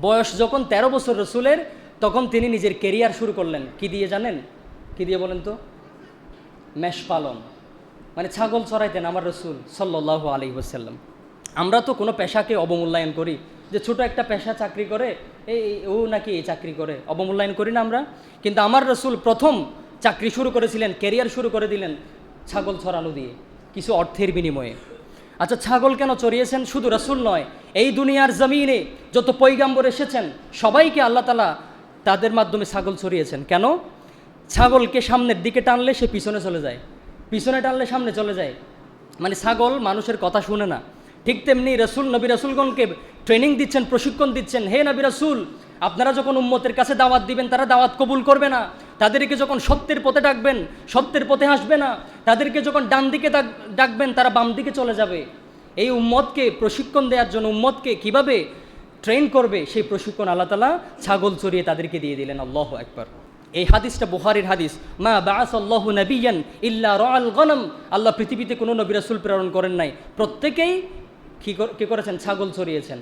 বয়স যখন 13 বছর রসুলের, তখন তিনি নিজের কেরিয়ার শুরু করলেন। কি দিয়ে জানেন? কি দিয়ে বলেন তো? মেষ পালন, মানে ছাগল চড়াইতেন আমার রসুল সাল্লাল্লাহু আলাইহি ওয়াসাল্লাম। আমরা তো কোনো পেশাকে অবমূল্যায়ন করি, যে ছোট একটা পেশা চাকরি করে ও নাকি এই চাকরি করে, অবমূল্যায়ন করি না আমরা। কিন্তু আমার রসুল প্রথম চাকরি শুরু করেছিলেন, ক্যারিয়ার শুরু করে দিলেন ছাগল চড়ানো দিয়ে, কিছু অর্থের বিনিময়ে। আচ্ছা, ছাগল কেন চড়িয়েছেন? শুধু রসুল নয়, এই দুনিয়ার জমিনে যত পয়গাম্বর এসেছেন সবাইকে আল্লাহ তাআলা তাদের মাধ্যমে ছাগল চড়িয়েছেন। কেন? ছাগলকে সামনের দিকে টানলে সে পিছনে চলে যায়, পিছনে টানলে সামনে চলে যায়, মানে ছাগল মানুষের কথা শুনে না। ঠিক তেমনি রসুল, নবী রসুলগণকে ট্রেনিং দিচ্ছেন, প্রশিক্ষণ দিচ্ছেন, হে নবী রসুল, আপনারা যখন উম্মতের কাছে দাওয়াত দিবেন তারা দাওয়াত কবুল করবে না, তাদেরকে যখন সত্যের পথে ডাকবেন সত্যের পথে আসবে না, তাদেরকে যখন ডান দিকে ডাকবেন তারা বাম দিকে চলে যাবে। এই উম্মতকে প্রশিক্ষণ দেওয়ার জন্য, উম্মতকে কিভাবে ট্রেন করবে সেই প্রশিক্ষণ আল্লাহ তাআলা ছাগল চড়িয়ে তাদেরকে দিয়ে দিলেন। আল্লাহু আকবার। এই হাদিসটা বুখারীর হাদিস। মা বাআসাল্লাহু নাবিয়ান ইল্লা রাআল গনম। আল্লাহ পৃথিবীতে কোনো নবী রাসূল প্রেরণ করেন নাই, প্রত্যেকেই কি করেছেন? ছাগল চড়িয়েছেন।